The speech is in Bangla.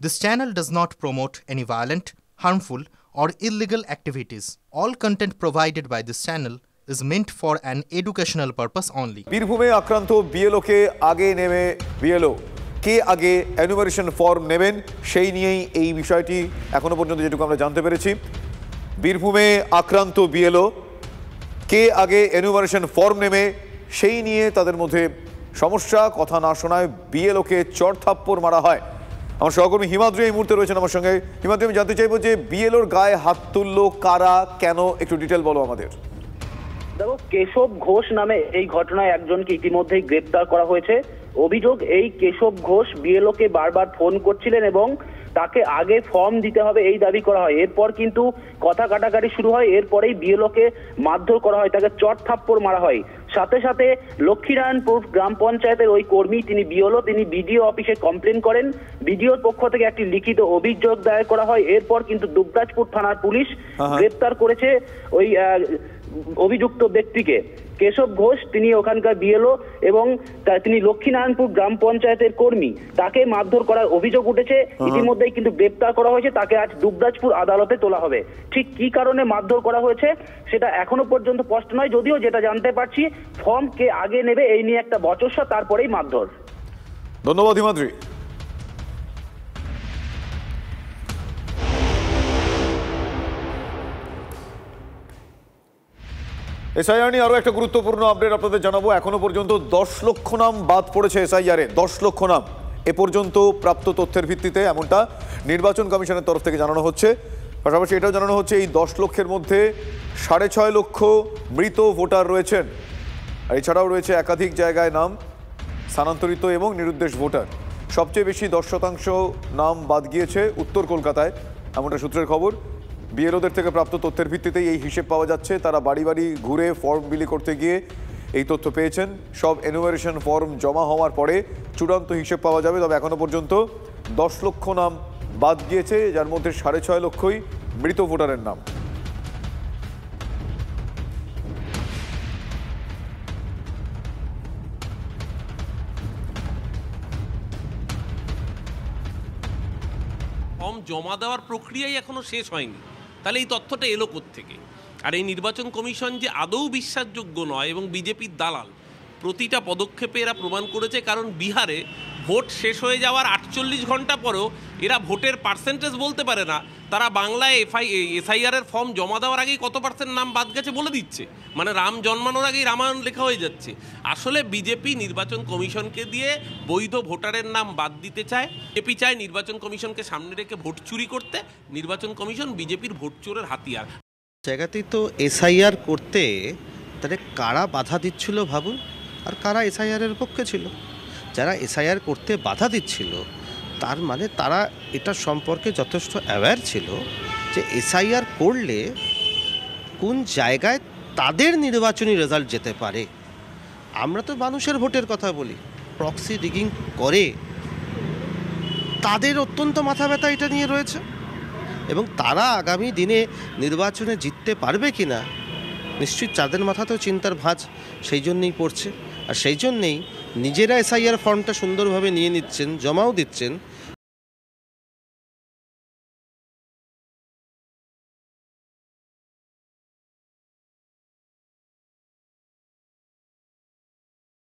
This channel does not promote any violent, harmful, or illegal activities. All content provided by this channel is meant for an educational purpose only. বীরভূমে আক্রান্ত বিএলওকে আগে নেমে বিএলও কে আগে এনুমারেশন ফর্ম নেবেন সেই নিয়েই এই বিষয়টি এখনো পর্যন্ত যেটুকু আমরা জানতে পেরেছি। বীরভূমে আক্রান্ত বিএলও কে আগে এনুমারেশন ফর্ম নেবে সেই নিয়ে তাদের মধ্যে সমস্যা, কথা না শোনায় বিএলওকে চড়থাপ্পড় মারা হয়। আমার সহকর্মী হিমাদ্রি এই মুহূর্তে রয়েছেন আমার সঙ্গে। হিমাদ্রি, আমি জানতে চাইবো যে বিএলওর গায়ে হাত তুললো কারা, কেন, একটু ডিটেল বলো আমাদের। দেখো, কেশব ঘোষ নামে এই ঘটনায় একজনকে ইতিমধ্যেই গ্রেপ্তার করা হয়েছে। অভিযোগ, এই কেশব ঘোষ বিএলওকে বারবার ফোন করছিলেন এবং তাকে আগে ফর্ম দিতে হবে এই দাবি করা হয়। এরপর কিন্তু কথা কাটাকাটি শুরু হয়, এরপরেই বিএলওকে মারধর করা হয়, তাকে চট থাপ্পড় মারা হয়। সাথে সাথে লক্ষ্মীনারায়ণপুর গ্রাম পঞ্চায়েতের ওই কর্মী, তিনি বিএলও, তিনি বিডিও অফিসে কমপ্লেন করেন। বিডিওর পক্ষ থেকে একটি লিখিত অভিযোগ দায়ের করা হয়। এরপর কিন্তু দুবরাজপুর থানার পুলিশ গ্রেপ্তার করেছে ওই অভিযুক্ত ব্যক্তিকে। কেশব ঘোষ তিনি ওখানকার বিএলও এবং তিনি লক্ষ্মীনারায়ণপুর গ্রাম পঞ্চায়েতের কর্মী, তাকে মারধর করার অভিযোগ উঠেছে। ইতিমধ্যেই কিন্তু গ্রেপ্তার করা হয়েছে, তাকে আজ দুবরাজপুর আদালতে তোলা হবে। ঠিক কি কারণে মারধর করা হয়েছে সেটা এখনো পর্যন্ত স্পষ্ট নয়, যদিও যেটা জানতে পারছি ফর্ম কে আগে নেবে এই নিয়ে একটা বচসা, তারপরেই মারধর। ধন্যবাদ হিমাদ্রি। এসআইআর নিয়ে আরো একটা গুরুত্বপূর্ণ আপডেট আপনাদের জানাবো। এখনো পর্যন্ত 10 লক্ষ নাম বাদ পড়েছে এসআইআর-এ। 10 লক্ষ নাম এ পর্যন্ত প্রাপ্ত তথ্যের ভিত্তিতে, এমনটা নির্বাচন কমিশনের তরফ থেকে জানানো হচ্ছে। পাশাপাশি এটাও জানানো হচ্ছে এই 10 লক্ষের মধ্যে 6.5 লক্ষ মৃত ভোটার রয়েছেন। আর এছাড়াও রয়েছে একাধিক জায়গায় নাম স্থানান্তরিত এবং নিরুদ্দেশ ভোটার। সবচেয়ে বেশি 10% নাম বাদ গিয়েছে উত্তর কলকাতায়, এমনটা সূত্রের খবর। বিএলওদের থেকে প্রাপ্ত তথ্যের ভিত্তিতেই এই হিসেব পাওয়া যাচ্ছে। তারা বাড়ি বাড়ি ঘুরে ফর্ম বিলি করতে গিয়ে এই তথ্য পেয়েছেন। সব এনুমারেশন ফর্ম জমা হওয়ার পরে চূড়ান্ত হিসেব পাওয়া যাবে। তবে এখনো পর্যন্ত 10 লক্ষ নাম বাদ গিয়েছে, যার মধ্যে 6.5 লক্ষই মৃত ভোটারের নাম। ফর্ম জমা দেওয়ার প্রক্রিয়াই এখনো শেষ হয়নি, তাহলে এই তথ্যটা এলো কোত্থেকে? আর এই নির্বাচন কমিশন যে আদৌ বিশ্বাসযোগ্য নয় এবং বিজেপির দালাল, প্রতিটা পদক্ষেপে এরা প্রমাণ করেছে। কারণ বিহারে ভোট শেষ হয়ে যাওয়ার 48 ঘন্টা পরেও এরা ভোটের পার্সেন্টেজ বলতে পারে না। তারা বাংলায় এসআইআর-এর ফর্ম জমা দেওয়ার আগেই কত পার্সেন্ট নাম বাদ গেছে বলে দিচ্ছে, মানে রাম জন্মানোর আগেই রামায়ণ লেখা হয়ে যাচ্ছে। আসলে বিজেপি নির্বাচন কমিশনকে দিয়ে বৈধ ভোটারের নাম বাদ দিতে চায়। বিজেপি চায় নির্বাচন কমিশনকে সামনে রেখে ভোট চুরি করতে। নির্বাচন কমিশন বিজেপির ভোট চোরের হাতিয়ার। জায়গাতেই তো এসআইআর করতে তাদের কারা বাধা দিচ্ছিল ভাবুন, আর কারা এসআইআরের পক্ষে ছিল। যারা এসআইআর করতে বাধা দিচ্ছিল তার মানে তারা এটা সম্পর্কে যথেষ্ট অ্যাওয়্যার ছিল যে এসআইআর করলে কোন জায়গায় তাদের নির্বাচনী রেজাল্ট যেতে পারে। আমরা তো মানুষের ভোটের কথা বলি, প্রক্সি রিগিং করে তাদের অত্যন্ত মাথা ব্যথা এটা নিয়ে রয়েছে এবং তারা আগামী দিনে নির্বাচনে জিততে পারবে কি না নিশ্চয়ই তাদের মাথাতেও চিন্তার ভাঁজ সেই জন্যেই পড়ছে। আর সেই জন্যেই নিজেরা এসআইআর ফর্মটা সুন্দরভাবে নিয়ে নিচ্ছেন, জমাও দিচ্ছেন,